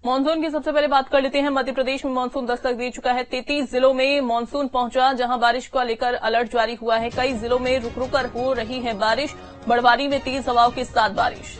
Monsoon की सबसे पहले बात कर लेते हैं। मध्य प्रदेश में मानसून दस्तक दे चुका है। 33 जिलों में मानसून पहुंचा, जहां बारिश को लेकर अलर्ट जारी हुआ है। कई जिलों में रुक रुक कर हो रही है बारिश। बड़वानी में तेज हवाओं के साथ बारिश।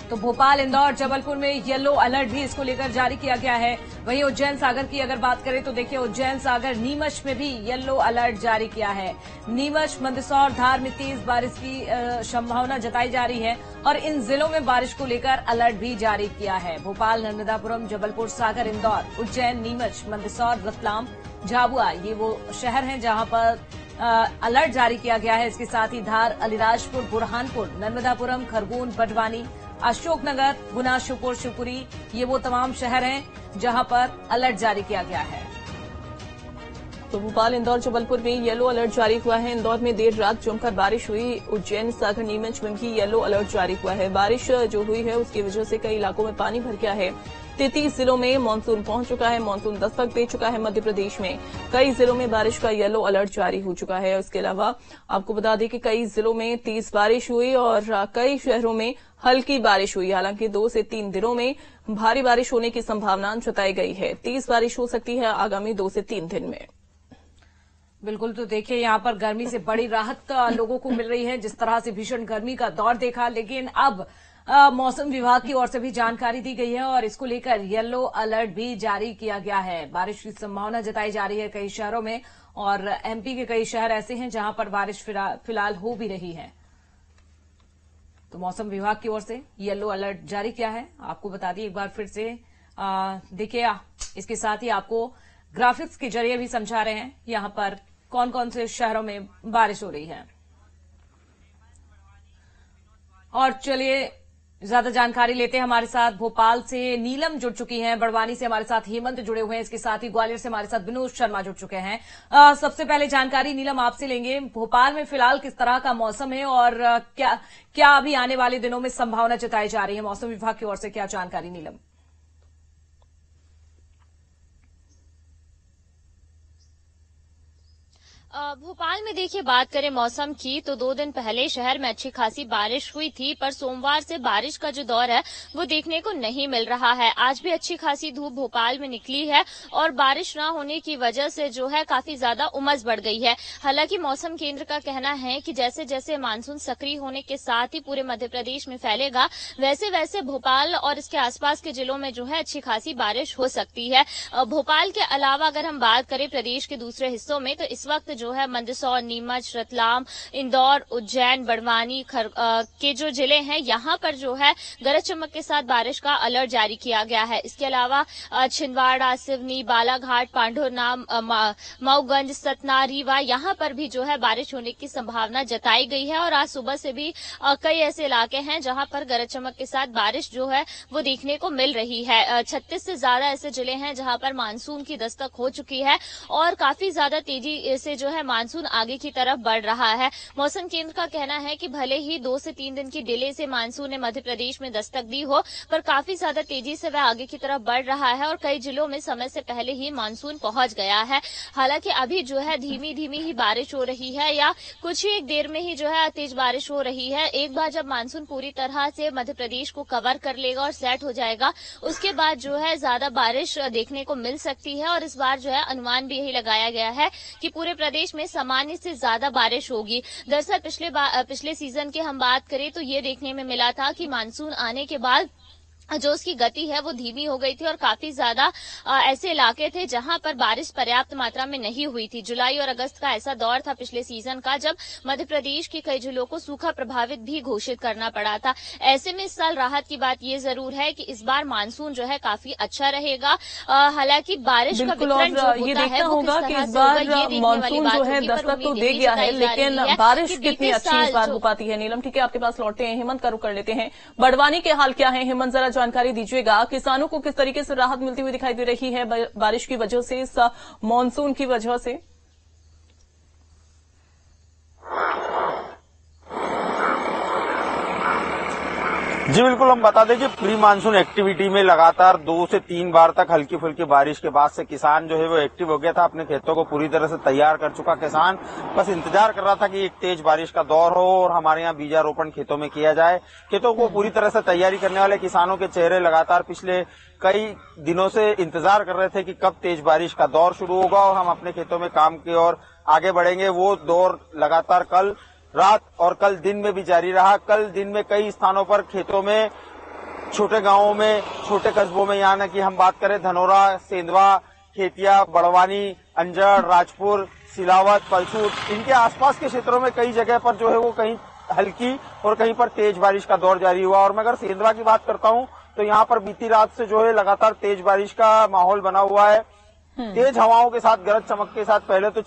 तो भोपाल, इंदौर, जबलपुर में येलो अलर्ट भी इसको लेकर जारी किया गया है। वहीं उज्जैन सागर की अगर बात करें तो देखिए, उज्जैन सागर नीमच में भी येलो अलर्ट जारी किया है। नीमच, मंदसौर, धार में तेज बारिश की संभावना जताई जा रही है और इन जिलों में बारिश को लेकर अलर्ट भी जारी किया है। भोपाल, नर्मदापुरम, जबलपुर, सागर, इंदौर, उज्जैन, नीमच, मंदसौर, रतलाम, झाबुआ, ये वो शहर हैं जहां पर अलर्ट जारी किया गया है। इसके साथ ही धार, अलीराजपुर, बुरहानपुर, नर्मदापुरम, खरगोन, बटवानी, अशोकनगर, गुना, श्योपुर, शिवपुरी, ये वो तमाम शहर हैं जहां पर अलर्ट जारी किया गया है। तो भोपाल, इंदौर, जबलपुर में येलो अलर्ट जारी हुआ है। इंदौर में देर रात जमकर बारिश हुई। उज्जैन, सागर, नीमच में भी येलो अलर्ट जारी हुआ है। बारिश जो हुई है उसकी वजह से कई इलाकों में पानी भर गया है। 33 जिलों में मानसून पहुंच चुका है। मानसून दस्तक दे चुका है। मध्य प्रदेश में कई जिलों में बारिश का येलो अलर्ट जारी हो चुका है। इसके अलावा आपको बता दें कि कई जिलों में तेज बारिश हुई और कई शहरों में हल्की बारिश हुई। हालांकि 2 से 3 दिनों में भारी बारिश होने की संभावना जताई गई है। तेज बारिश हो सकती है आगामी 2 से 3 दिन में। बिल्कुल, तो देखिए यहाँ पर गर्मी से बड़ी राहत लोगों को मिल रही है। जिस तरह से भीषण गर्मी का दौर देखा, लेकिन अब मौसम विभाग की ओर से भी जानकारी दी गई है और इसको लेकर येलो अलर्ट भी जारी किया गया है। बारिश की संभावना जताई जा रही है कई शहरों में और एमपी के कई शहर ऐसे हैं जहां पर बारिश फिलहाल हो भी रही है। तो मौसम विभाग की ओर से येलो अलर्ट जारी किया है। आपको बता दी एक बार फिर से, देखिए इसके साथ ही आपको ग्राफिक्स के जरिए भी समझा रहे हैं यहां पर कौन कौन से शहरों में बारिश हो रही है। और चलिए ज्यादा जानकारी लेते हैं। हमारे साथ भोपाल से नीलम जुड़ चुकी हैं, बड़वानी से हमारे साथ हेमंत जुड़े हुए हैं, इसके साथ ही ग्वालियर से हमारे साथ विनोद शर्मा जुड़ चुके हैं। सबसे पहले जानकारी नीलम आपसे लेंगे। भोपाल में फिलहाल किस तरह का मौसम है और क्या अभी आने वाले दिनों में संभावना जताई जा रही है? मौसम विभाग की ओर से क्या जानकारी नीलम? भोपाल में देखिए बात करें मौसम की तो 2 दिन पहले शहर में अच्छी खासी बारिश हुई थी, पर सोमवार से बारिश का जो दौर है वो देखने को नहीं मिल रहा है। आज भी अच्छी खासी धूप भोपाल में निकली है और बारिश न होने की वजह से जो है काफी ज्यादा उमस बढ़ गई है। हालांकि मौसम केंद्र का कहना है कि जैसे जैसे मानसून सक्रिय होने के साथ ही पूरे मध्य प्रदेश में फैलेगा, वैसे वैसे भोपाल और इसके आसपास के जिलों में जो है अच्छी खासी बारिश हो सकती है। भोपाल के अलावा अगर हम बात करें प्रदेश के दूसरे हिस्सों में, तो इस वक्त जो है मंदसौर, नीमच, रतलाम, इंदौर, उज्जैन, बड़वानी के जो जिले हैं यहां पर जो है गरज चमक के साथ बारिश का अलर्ट जारी किया गया है। इसके अलावा छिंदवाड़ा, सिवनी, बालाघाट, पांढुरनाम, मऊगंज, सतना, रीवा, यहां पर भी जो है बारिश होने की संभावना जताई गई है। और आज सुबह से भी कई ऐसे इलाके हैं जहां पर गरज चमक के साथ बारिश जो है वो देखने को मिल रही है। 36 से ज्यादा ऐसे जिले हैं जहां पर मानसून की दस्तक हो चुकी है और काफी ज्यादा तेजी से जो है मानसून आगे की तरफ बढ़ रहा है। मौसम केंद्र का कहना है कि भले ही 2 से 3 दिन की डिले से मानसून ने मध्य प्रदेश में दस्तक दी हो, पर काफी ज्यादा तेजी से वह आगे की तरफ बढ़ रहा है और कई जिलों में समय से पहले ही मानसून पहुंच गया है। हालांकि अभी जो है धीमी धीमी ही बारिश हो रही है या कुछ ही एक देर में ही जो है तेज बारिश हो रही है। एक बार जब मानसून पूरी तरह से मध्य प्रदेश को कवर कर लेगा और सेट हो जाएगा, उसके बाद जो है ज्यादा बारिश देखने को मिल सकती है। और इस बार जो है अनुमान भी यही लगाया गया है कि पूरे प्रदेश में सामान्य से ज्यादा बारिश होगी। दरअसल पिछले सीजन की हम बात करें तो ये देखने में मिला था कि मानसून आने के बाद जो उसकी गति है वो धीमी हो गई थी और काफी ज्यादा ऐसे इलाके थे जहां पर बारिश पर्याप्त मात्रा में नहीं हुई थी। जुलाई और अगस्त का ऐसा दौर था पिछले सीजन का जब मध्य प्रदेश के कई जिलों को सूखा प्रभावित भी घोषित करना पड़ा था। ऐसे में इस साल राहत की बात ये जरूर है कि इस बार मानसून जो है काफी अच्छा रहेगा। हालांकि बारिश का वितरण जो होता है वो किस तरह से होगा ये देखने वाली बात होगी, पर दस्तक तो दे गया है, लेकिन बारिश कितनी अच्छी इस बार हो पाती है। नीलम, ठीक है, आपके पास लौटते हैं, हेमंत का रुख कर लेते हैं। बड़वानी के हाल क्या है हेमंत, जरा जानकारी दीजिएगा। किसानों को किस तरीके से राहत मिलती हुई दिखाई दे रही है बारिश की वजह से, इस मानसून की वजह से? जी बिल्कुल, हम बता दें कि प्री मानसून एक्टिविटी में लगातार 2 से 3 बार तक हल्की फुल्की बारिश के बाद से किसान जो है वो एक्टिव हो गया था, अपने खेतों को पूरी तरह से तैयार कर चुका। किसान बस इंतजार कर रहा था कि एक तेज बारिश का दौर हो और हमारे यहाँ बीजारोपण खेतों में किया जाए। खेतों को पूरी तरह से तैयारी करने वाले किसानों के चेहरे लगातार पिछले कई दिनों से इंतजार कर रहे थे कि कब तेज बारिश का दौर शुरू होगा और हम अपने खेतों में काम की ओर आगे बढ़ेंगे। वो दौर लगातार कल रात और कल दिन में भी जारी रहा। कल दिन में कई स्थानों पर खेतों में, छोटे गांवों में, छोटे कस्बों में, यहाँ की हम बात करें धनोरा, सेंधवा, खेतिया, बड़वानी, अंजड़, राजपुर, सिलावत, पलसूट, इनके आसपास के क्षेत्रों में कई जगह पर जो है वो कहीं हल्की और कहीं पर तेज बारिश का दौर जारी हुआ। और मैं अगर सेंधवा की बात करता हूं तो यहाँ पर बीती रात से जो है लगातार तेज बारिश का माहौल बना हुआ है। तेज हवाओं के साथ, गरज चमक के साथ पहले तो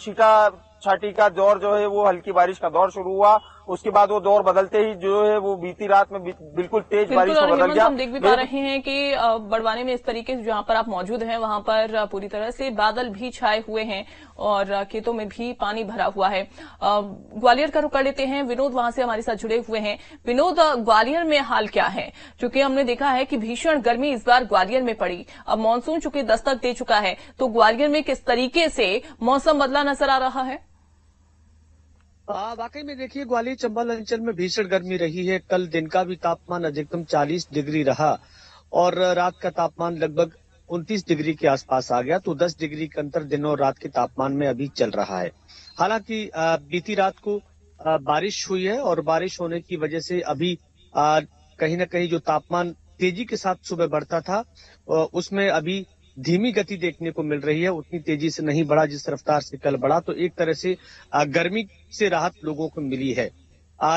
छाटी का दौर जो है वो हल्की बारिश का दौर शुरू हुआ। उसके बाद वो दौर बदलते ही जो है वो बीती रात में बिल्कुल तेज बारिश में बदल गया। हम देख भी पा रहे हैं कि बड़वानी में इस तरीके से जहां पर आप मौजूद हैं वहां पर पूरी तरह से बादल भी छाए हुए हैं और खेतों में भी पानी भरा हुआ है। ग्वालियर का रुख कर लेते हैं, विनोद वहां से हमारे साथ जुड़े हुए हैं। विनोद, ग्वालियर में हाल क्या है? चूंकि हमने देखा है कि भीषण गर्मी इस बार ग्वालियर में पड़ी, अब मानसून चूंकि दस्तक दे चुका है, तो ग्वालियर में किस तरीके से मौसम बदला नजर आ रहा है? वाकई में देखिए, ग्वालियर चंबल अंचल में भीषण गर्मी रही है। कल दिन का भी तापमान अधिकतम 40 डिग्री रहा और रात का तापमान लगभग 29 डिग्री के आसपास आ गया। तो 10 डिग्री का अंतर दिन और रात के तापमान में अभी चल रहा है। हालांकि बीती रात को बारिश हुई है और बारिश होने की वजह से अभी कहीं ना कहीं जो तापमान तेजी के साथ सुबह बढ़ता था उसमें अभी धीमी गति देखने को मिल रही है। उतनी तेजी से नहीं बढ़ा जिस रफ्तार से कल बढ़ा। तो एक तरह से गर्मी से राहत लोगों को मिली है।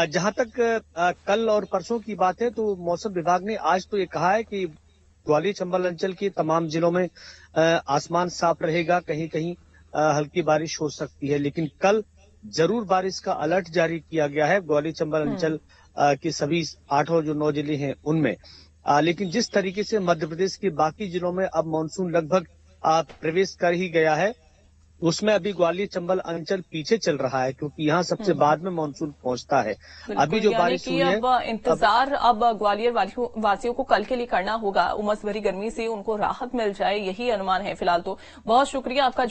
जहां तक कल और परसों की बात है तो मौसम विभाग ने आज तो ये कहा है कि ग्वालियर चंबल अंचल के तमाम जिलों में आसमान साफ रहेगा, कहीं कहीं हल्की बारिश हो सकती है, लेकिन कल जरूर बारिश का अलर्ट जारी किया गया है ग्वालियर चंबल अंचल के सभी 8 और जो 9 जिले हैं उनमें। लेकिन जिस तरीके से मध्य प्रदेश के बाकी जिलों में अब मानसून लगभग प्रवेश कर ही गया है, उसमें अभी ग्वालियर चंबल अंचल पीछे चल रहा है क्योंकि यहाँ सबसे बाद में मानसून पहुंचता है। अभी जो बारिश हुई है, अब इंतजार अब ग्वालियर वासियों को कल के लिए करना होगा। उमस भरी गर्मी से उनको राहत मिल जाए, यही अनुमान है फिलहाल। तो बहुत शुक्रिया आपका।